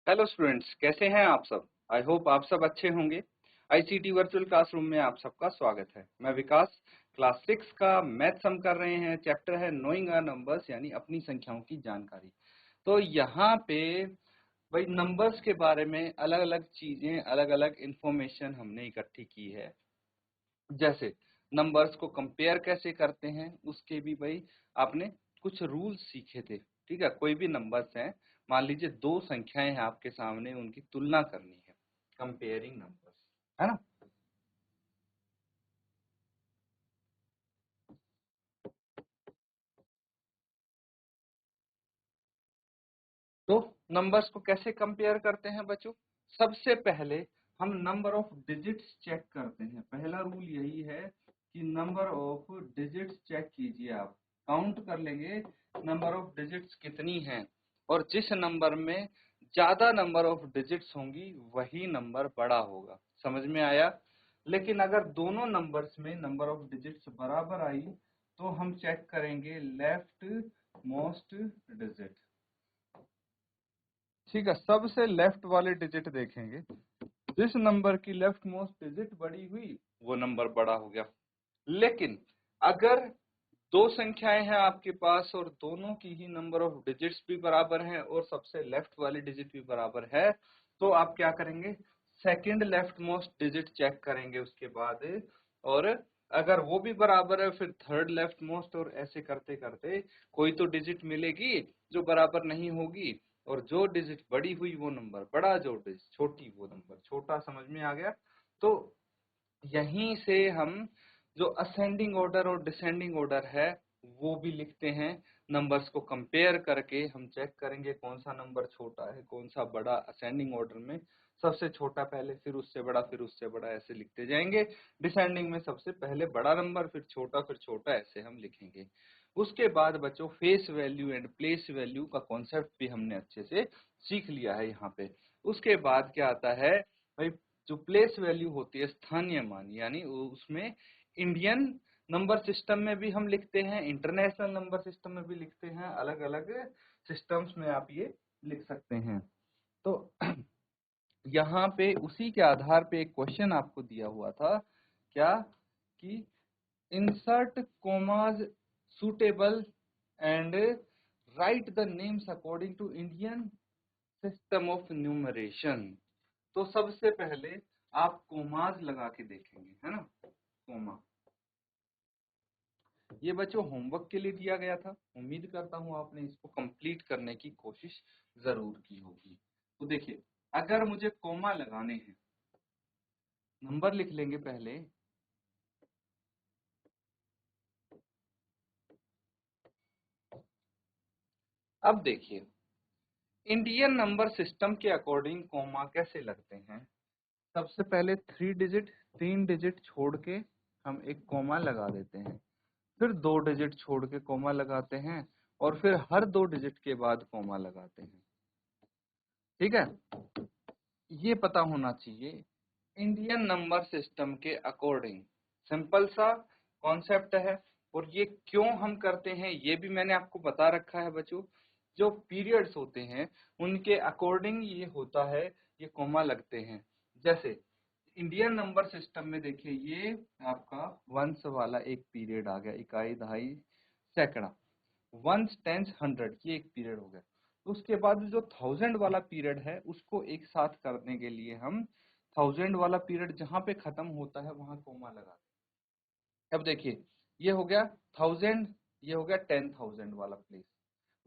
Hello students, कैसे हैं आप सब। आई होप आप सब अच्छे होंगे। आईसीटी वर्चुअल क्लासरूम में आप सबका स्वागत है। मैं विकास, क्लास 6 का मैथ्स हम कर रहे हैं। चैप्टर है नोइंग आवर नंबर्स, यानी अपनी संख्याओं की जानकारी। तो यहाँ पे भाई नंबर्स के बारे में अलग अलग चीजें, अलग अलग इंफॉर्मेशन हमने इकट्ठी की है। जैसे नंबर्स को कंपेयर कैसे करते हैं, उसके भी भाई आपने कुछ रूल्स सीखे थे। ठीक है, कोई भी नंबर्स हैं, मान लीजिए दो संख्याएं हैं आपके सामने, उनकी तुलना करनी है, कंपेयरिंग नंबर्स, है ना। तो नंबर्स को कैसे कंपेयर करते हैं बच्चों। सबसे पहले हम नंबर ऑफ डिजिट्स चेक करते हैं। पहला रूल यही है कि नंबर ऑफ डिजिट्स चेक कीजिए। आप काउंट कर लेंगे नंबर ऑफ डिजिट्स कितनी हैं, और जिस नंबर में ज्यादा नंबर ऑफ डिजिट्स होंगी वही नंबर बड़ा होगा। समझ में आया। लेकिन अगर दोनों नंबर्स में नंबर ऑफ डिजिट्स बराबर आई तो हम चेक करेंगे लेफ्ट मोस्ट डिजिट। ठीक है, सबसे लेफ्ट वाले डिजिट देखेंगे। जिस नंबर की लेफ्ट मोस्ट डिजिट बड़ी हुई वो नंबर बड़ा हो गया। लेकिन अगर दो संख्याएं हैं आपके पास और दोनों की ही नंबर ऑफ डिजिट्स भी बराबर हैं और सबसे लेफ्ट वाली डिजिट भी बराबर है, तो आप क्या करेंगे, second left most digit check करेंगे उसके बाद। और अगर वो भी बराबर है फिर थर्ड लेफ्ट मोस्ट, और ऐसे करते करते कोई तो डिजिट मिलेगी जो बराबर नहीं होगी, और जो डिजिट बड़ी हुई वो नंबर बड़ा, जो डिजिट छोटी वो नंबर छोटा। समझ में आ गया। तो यहीं से हम जो असेंडिंग ऑर्डर और डिसेंडिंग ऑर्डर है वो भी लिखते हैं। नंबर्स को कंपेयर करके हम चेक करेंगे कौन सा नंबर छोटा है कौन सा बड़ा। असेंडिंग ऑर्डर में सबसे छोटा पहले, फिर उससे बड़ा, फिर उससे बड़ा, ऐसे लिखते जाएंगे। डिसेंडिंग में सबसे पहले बड़ा नंबर, फिर छोटा, ऐसे हम लिखेंगे। उसके बाद बच्चों face value and place value का कॉन्सेप्ट भी हमने अच्छे से सीख लिया है यहाँ पे। उसके बाद क्या आता है भाई, जो प्लेस वैल्यू होती है स्थानीय मान, यानी उसमें इंडियन नंबर सिस्टम में भी हम लिखते हैं, इंटरनेशनल नंबर सिस्टम में भी लिखते हैं, अलग अलग सिस्टम्स में आप ये लिख सकते हैं। तो यहाँ पे उसी के आधार पे एक क्वेश्चन आपको दिया हुआ था, क्या कि insert commas suitable and write the names according to Indian system of numeration. तो सबसे पहले आप कोमाज लगा के देखेंगे, है ना, कोमा। ये बच्चों होमवर्क के लिए दिया गया था। उम्मीद करता हूँ आपने इसको कंप्लीट करने की कोशिश जरूर की होगी। तो देखिए, अगर मुझे कोमा लगाने हैं, नंबर लिख लेंगे पहले। अब देखिए, इंडियन नंबर सिस्टम के अकॉर्डिंग कोमा कैसे लगते हैं। सबसे पहले 3 डिजिट, 3 डिजिट छोड़ के हम एक कोमा लगा देते हैं, फिर 2 डिजिट छोड़ के कोमा लगाते हैं, और फिर हर 2 डिजिट के बाद कोमा लगाते हैं। ठीक है, ये पता होना चाहिए इंडियन नंबर सिस्टम के अकॉर्डिंग। सिंपल सा कॉन्सेप्ट है। और ये क्यों हम करते हैं ये भी मैंने आपको बता रखा है बच्चों। जो पीरियड्स होते हैं उनके अकॉर्डिंग ये होता है, ये कोमा लगते हैं। जैसे इंडियन नंबर सिस्टम में देखिए, ये आपका वंस वाला एक पीरियड आ गया, इकाई, दहाई, सैकड़ा, वंस, टेंस, हंड्रेड, ये एक पीरियड हो गया। उसके बाद जो 1000 वाला पीरियड है उसको एक साथ करने के लिए हम 1000 वाला पीरियड जहां पे खत्म होता है वहां कोमा लगाते हैं। अब देखिए, ये हो गया 1000, ये हो गया 10,000 वाला प्लेस।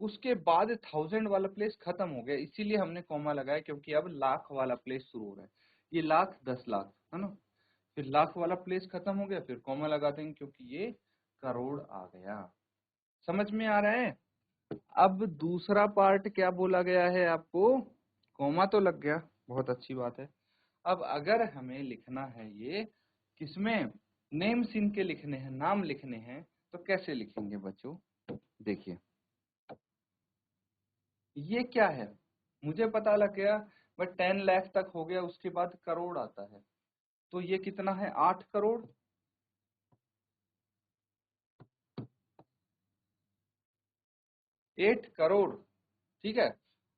उसके बाद 1000 वाला प्लेस खत्म हो गया, इसीलिए हमने कोमा लगाया, क्योंकि अब लाख वाला प्लेस शुरू हो रहा है। ये लाख, 10 लाख, है ना। फिर लाख वाला प्लेस खत्म हो गया, फिर कोमा लगा देंगे क्योंकि ये करोड़ आ गया। समझ में आ रहा है। अब दूसरा पार्ट क्या बोला गया है आपको, कोमा तो लग गया, बहुत अच्छी बात है। अब अगर हमें लिखना है ये किसमें, नेम्स इनके लिखने हैं, नाम लिखने हैं, तो कैसे लिखेंगे बच्चों। देखिए, ये क्या है, मुझे पता लग गया भाई 10 लाख तक हो गया, उसके बाद करोड़ आता है। तो ये कितना है, 8 करोड़, 8 करोड़। ठीक है,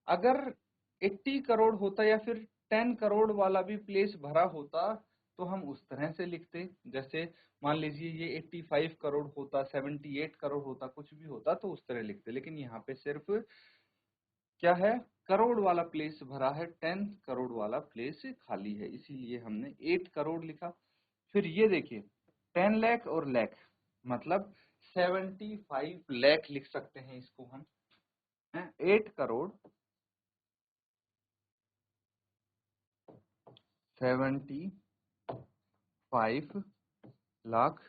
अगर 80 करोड़ होता या फिर 10 करोड़ वाला भी प्लेस भरा होता तो हम उस तरह से लिखते। जैसे मान लीजिए ये 85 करोड़ होता, 78 करोड़ होता, कुछ भी होता तो उस तरह लिखते। लेकिन यहाँ पे सिर्फ क्या है, करोड़ वाला प्लेस भरा है, 10 करोड़ वाला प्लेस खाली है, इसीलिए हमने 8 करोड़ लिखा। फिर ये देखिए 10 लाख और लाख मतलब 75 लाख लिख सकते हैं इसको हम। 8 करोड़ 75 लाख,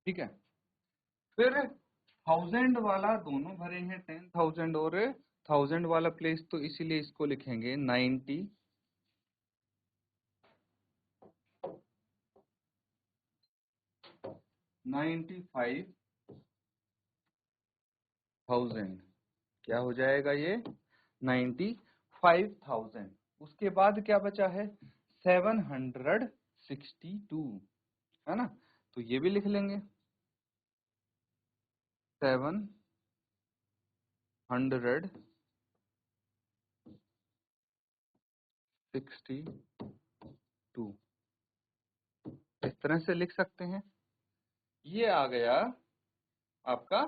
ठीक है। फिर 1000 वाला दोनों भरे हैं, 10,000 और 1000 वाला प्लेस, तो इसीलिए इसको लिखेंगे 95,000। क्या हो जाएगा ये 95,000। उसके बाद क्या बचा है 762, है ना, तो ये भी लिख लेंगे 762, इस तरह से लिख सकते हैं। ये आ गया आपका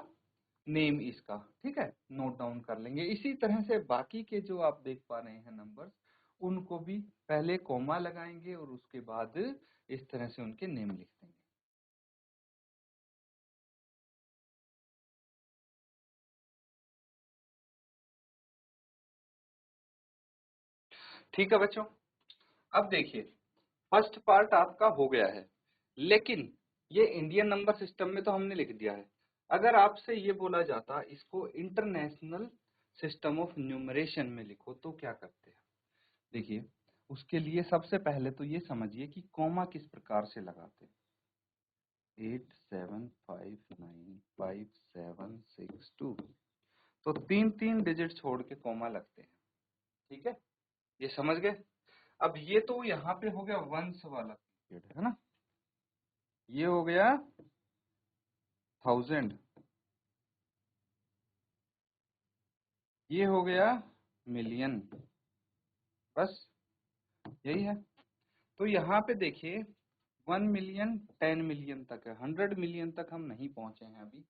नेम इसका, ठीक है, नोट डाउन कर लेंगे। इसी तरह से बाकी के जो आप देख पा रहे हैं नंबर्स, उनको भी पहले कॉमा लगाएंगे और उसके बाद इस तरह से उनके नेम लिख देंगे। ठीक है बच्चों, अब देखिए फर्स्ट पार्ट आपका हो गया है, लेकिन ये इंडियन नंबर सिस्टम में तो हमने लिख दिया है। अगर आपसे ये बोला जाता इसको इंटरनेशनल सिस्टम ऑफ न्यूमरेशन में लिखो तो क्या करते हैं? देखिए उसके लिए सबसे पहले तो ये समझिए कि कॉमा किस प्रकार से लगाते हैं। 87595762, तो 3-3 डिजिट छोड़ के कॉमा लगते हैं, ठीक है, ये समझ गए। अब ये तो यहाँ पे हो गया वंस वाला पीरियड, है ना, ये हो गया 1000, ये हो गया मिलियन, बस यही है। तो यहाँ पे देखिए 1 मिलियन 10 मिलियन तक है, 100 मिलियन तक हम नहीं पहुंचे हैं अभी।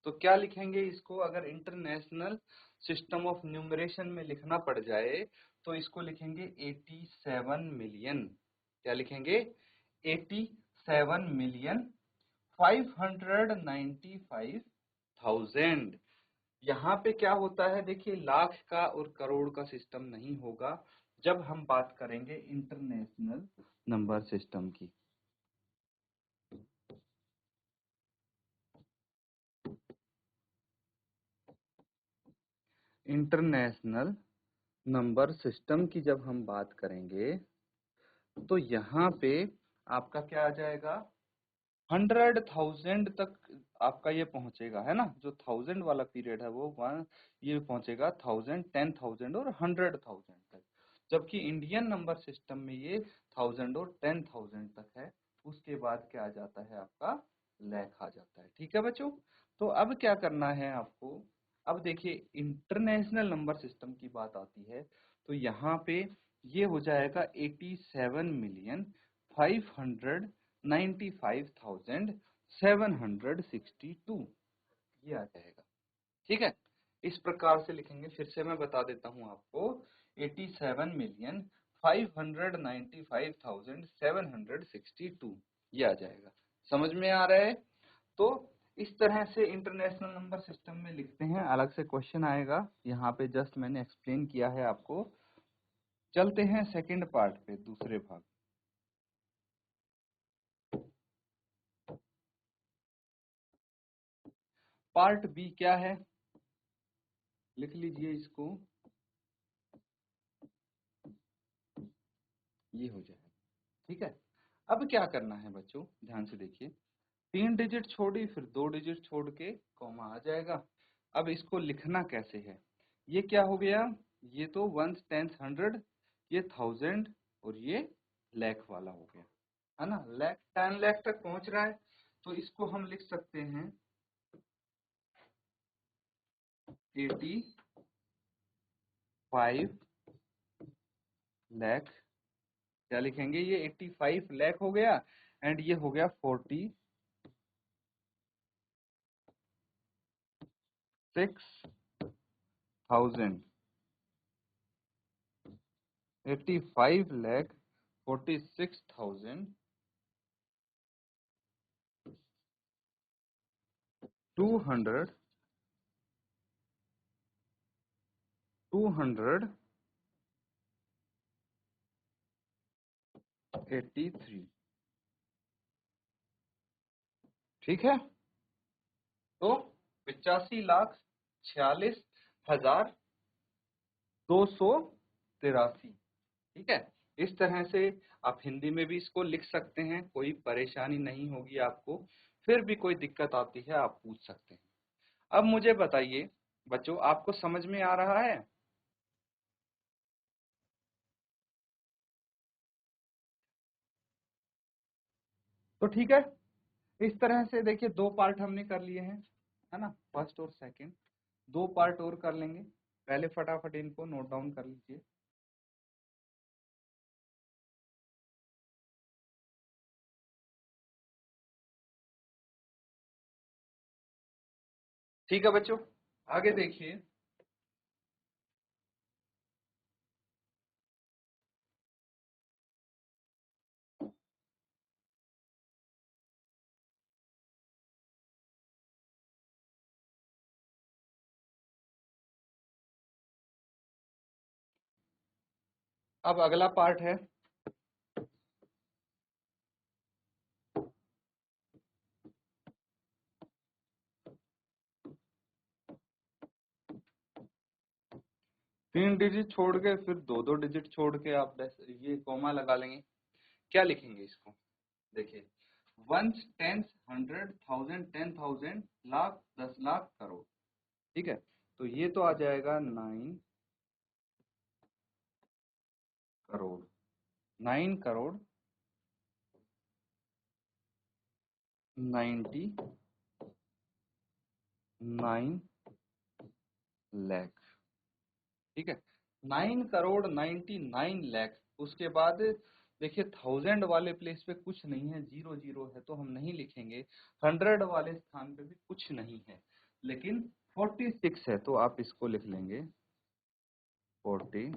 तो क्या लिखेंगे इसको, अगर इंटरनेशनल सिस्टम ऑफ न्यूमरेशन में लिखना पड़ जाए तो इसको लिखेंगे 87 मिलियन। क्या लिखेंगे 87 मिलियन 595,000। यहाँ पे क्या होता है देखिए, लाख का और करोड़ का सिस्टम नहीं होगा जब हम बात करेंगे इंटरनेशनल नंबर सिस्टम की। इंटरनेशनल नंबर सिस्टम की जब हम बात करेंगे तो यहाँ पे आपका क्या आ जाएगा, 100,000 तक आपका ये पहुंचेगा, है ना, जो 1000 वाला पीरियड है वो ये पहुंचेगा 1000, 10,000 और 100,000 तक। जबकि इंडियन नंबर सिस्टम में ये 1000 और 10,000 तक है, उसके बाद क्या आ जाता है आपका लाख आ जाता है। ठीक है बच्चों, तो अब क्या करना है आपको, अब देखिए इंटरनेशनल नंबर सिस्टम की बात आती है तो यहाँ पे ये हो जाएगा 87,595,762, ये आ जाएगा। ठीक है, इस प्रकार से लिखेंगे, फिर से मैं बता देता हूँ आपको, 87,595,762 ये आ जाएगा। समझ में आ रहा है? तो इस तरह से इंटरनेशनल नंबर सिस्टम में लिखते हैं। अलग से क्वेश्चन आएगा, यहाँ पे जस्ट मैंने एक्सप्लेन किया है आपको। चलते हैं सेकंड पार्ट पे, दूसरे भाग। पार्ट बी क्या है, लिख लीजिए इसको, ये हो जाएगा। ठीक है, अब क्या करना है बच्चों, ध्यान से देखिए, 3 डिजिट छोड़ी फिर 2 डिजिट छोड़ के कॉमा आ जाएगा। अब इसको लिखना कैसे है, ये क्या हो गया, ये तो 1 10 100, ये 1000 और ये लाख वाला हो गया, है ना, लाख 10 लाख तक पहुंच रहा है। तो इसको हम लिख सकते हैं 87 5 लाख, क्या लिखेंगे, ये 85 लाख हो गया एंड ये हो गया 46,000। 85 लाख 46,000 283। ठीक है, तो 85,46,283। ठीक है, इस तरह से आप हिंदी में भी इसको लिख सकते हैं, कोई परेशानी नहीं होगी आपको। फिर भी कोई दिक्कत आती है आप पूछ सकते हैं। अब मुझे बताइए बच्चों, आपको समझ में आ रहा है? तो ठीक है, इस तरह से देखिए दो पार्ट हमने कर लिए हैं, है ना, फर्स्ट और सेकंड। दो पार्ट और कर लेंगे, पहले फटाफट इनको नोट डाउन कर लीजिए। ठीक है बच्चों, आगे देखिए। अब अगला पार्ट है, तीन डिजिट छोड़ के फिर दो दो डिजिट छोड़ के आप ये कॉमा लगा लेंगे। क्या लिखेंगे इसको, देखिए, वंस, टेंस, 100,000, 10,000, लाख, 10 लाख, करोड़। ठीक है, तो ये तो आ जाएगा 9 करोड़। 9 करोड़ 99 लाख। ठीक है, 9 करोड़ 99 लाख। उसके बाद देखिए, 1000 वाले प्लेस पे कुछ नहीं है, 0 0 है तो हम नहीं लिखेंगे। 100 वाले स्थान पे भी कुछ नहीं है, लेकिन 46 है तो आप इसको लिख लेंगे 46,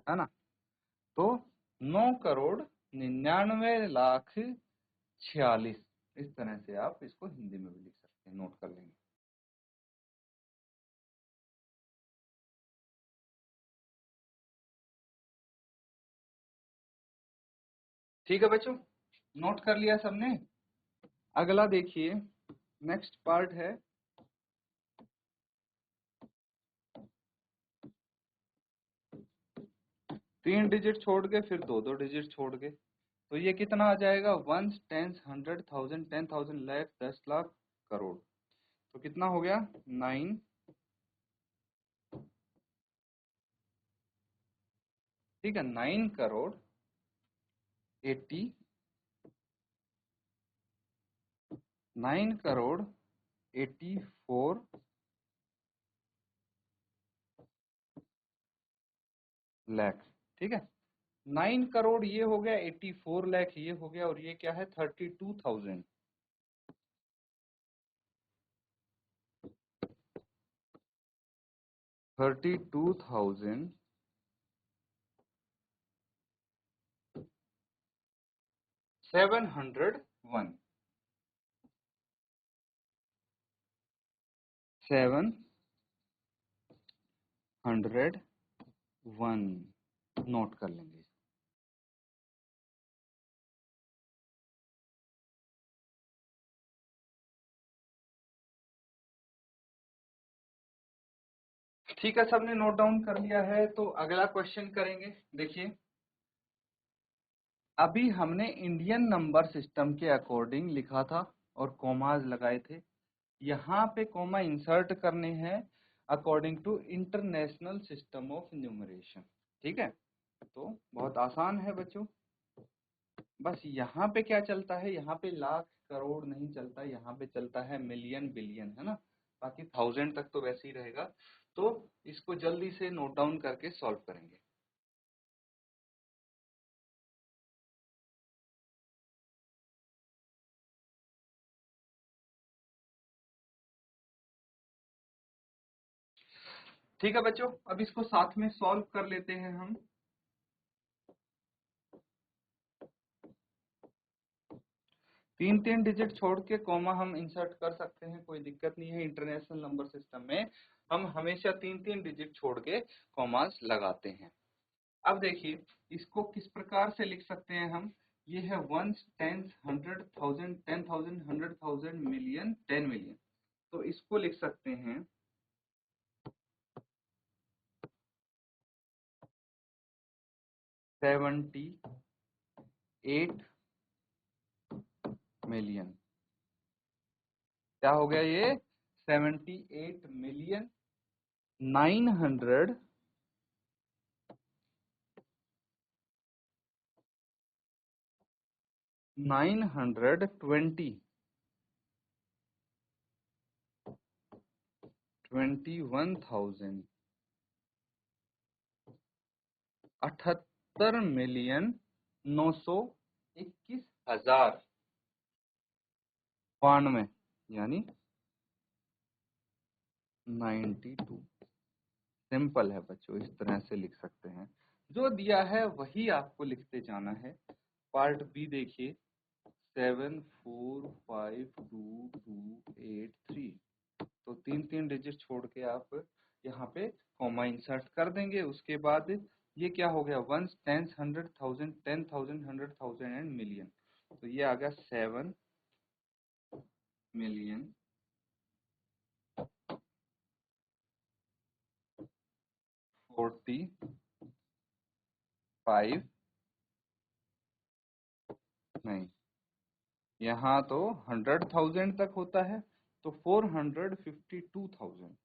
है ना। तो 9 करोड़ 99 लाख 46, इस तरह से आप इसको हिंदी में भी लिख सकते हैं, नोट कर लेंगे। ठीक है बच्चों, नोट कर लिया सबने? अगला देखिए, नेक्स्ट पार्ट है, तीन डिजिट छोड़ के फिर दो दो डिजिट छोड़ के। तो ये कितना आ जाएगा, वंस, टेंस, 100,000, 10,000, लाख, 10 लाख, करोड़। तो कितना हो गया, 9, ठीक है, 9 करोड़ 80, 9 करोड़ 84 लाख। ठीक है, 9 करोड़ ये हो गया, 84 लाख ये हो गया, और ये क्या है, 32,000। 32,701। 701 नोट कर लेंगे। ठीक है, सबने नोट डाउन कर लिया है, तो अगला क्वेश्चन करेंगे। देखिए, अभी हमने इंडियन नंबर सिस्टम के अकॉर्डिंग लिखा था और कॉमाज लगाए थे। यहाँ पे कॉमा इंसर्ट करने हैं according to international system of numeration. ठीक है, तो बहुत आसान है बच्चों। बस यहाँ पे क्या चलता है, यहाँ पे लाख करोड़ नहीं चलता, यहाँ पे चलता है मिलियन बिलियन, है ना। बाकी 1000 तक तो वैसे ही रहेगा। तो इसको जल्दी से नोट डाउन करके सॉल्व करेंगे। ठीक है बच्चों, अब इसको साथ में सॉल्व कर लेते हैं हम। तीन तीन डिजिट छोड़ के कॉमा हम इंसर्ट कर सकते हैं, कोई दिक्कत नहीं है। इंटरनेशनल नंबर सिस्टम में हम हमेशा तीन तीन डिजिट छोड़ के कॉमास लगाते हैं। अब देखिए इसको किस प्रकार से लिख सकते हैं हम। ये है वंस, टेंस, 100,000, 10,000, 100,000, मिलियन, 10 मिलियन। तो इसको लिख सकते हैं 78 मिलियन। क्या हो गया ये? 78 मिलियन 900 920 21,000 78 मिलियन 921,092, यानी 92। सिंपल है बच्चों, इस तरह से लिख सकते हैं। जो दिया है वही आपको लिखते जाना है। पार्ट बी देखिए, 745228 3। तो तीन तीन डिजिट छोड़ के आप यहाँ पे कॉमा इंसर्ट कर देंगे। उसके बाद ये क्या हो गया? Ones, tens, 100,000, 10,000, 100,000 and million. तो ये आ गया 7 मिलियन 45, नहीं, यहाँ तो 100,000 तक होता है, तो 452,000,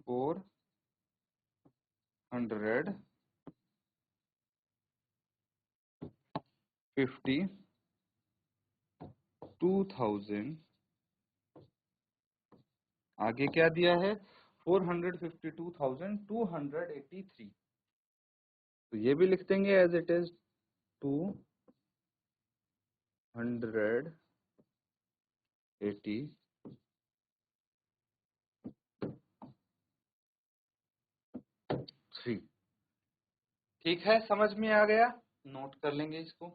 452,000। आगे क्या दिया है? 452,283। तो ये भी लिख देंगे एज इट इज 283। ठीक है, समझ में आ गया? नोट कर लेंगे इसको।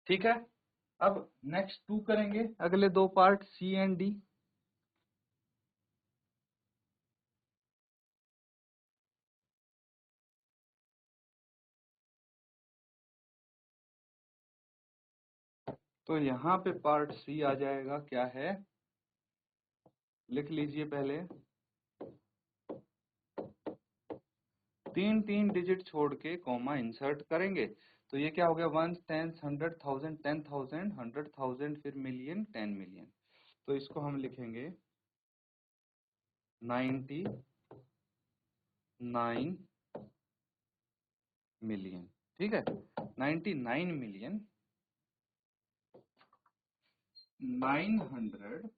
ठीक है, अब नेक्स्ट 2 करेंगे, अगले दो पार्ट सी एंड डी। तो यहाँ पे पार्ट सी आ जाएगा, क्या है लिख लीजिए पहले। तीन तीन डिजिट छोड़ के कॉमा इंसर्ट करेंगे। तो ये क्या हो गया? 1, 10, 100,000, 10,000, 100,000, फिर मिलियन, 10 मिलियन। तो इसको हम लिखेंगे 99 मिलियन। ठीक है, 99 मिलियन 900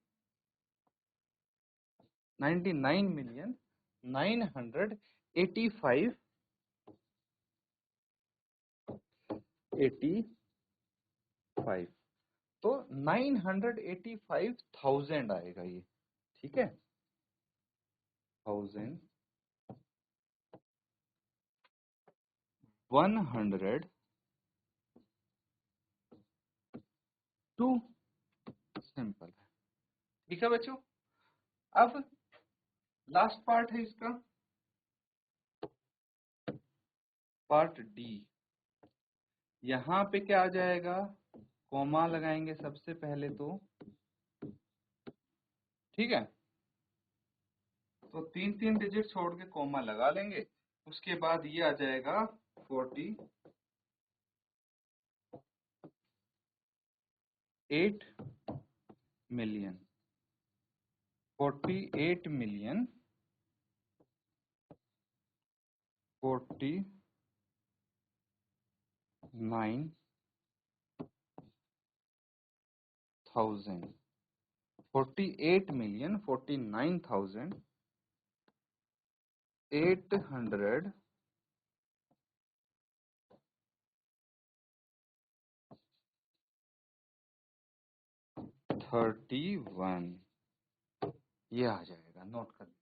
99 मिलियन 985 85। तो 985,000 आएगा ये। ठीक है, 1,102। सिंपल है। ठीक है बच्चों, अब लास्ट पार्ट है इसका, पार्ट डी। यहाँ पे क्या आ जाएगा? कॉमा लगाएंगे सबसे पहले तो। ठीक है, तो तीन तीन डिजिट छोड़ के कॉमा लगा लेंगे। उसके बाद ये आ जाएगा 48 मिलियन 48 मिलियन 49,000 48,49,831 ये आ जाएगा, नोट कर लीजिए।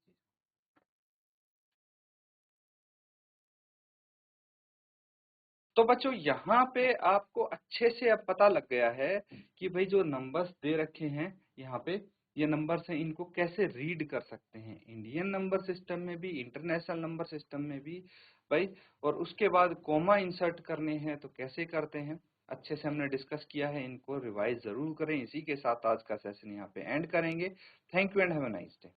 तो बच्चों यहाँ पे आपको अच्छे से अब पता लग गया है कि भाई जो नंबर्स दे रखे हैं यहाँ पे, ये नंबर्स हैं, इनको कैसे रीड कर सकते हैं इंडियन नंबर सिस्टम में भी, इंटरनेशनल नंबर सिस्टम में भी भाई। और उसके बाद कोमा इंसर्ट करने हैं तो कैसे करते हैं, अच्छे से हमने डिस्कस किया है, इनको रिवाइज जरूर करें। इसी के साथ आज का सेशन यहाँ पे एंड करेंगे। Thank you and have a nice day.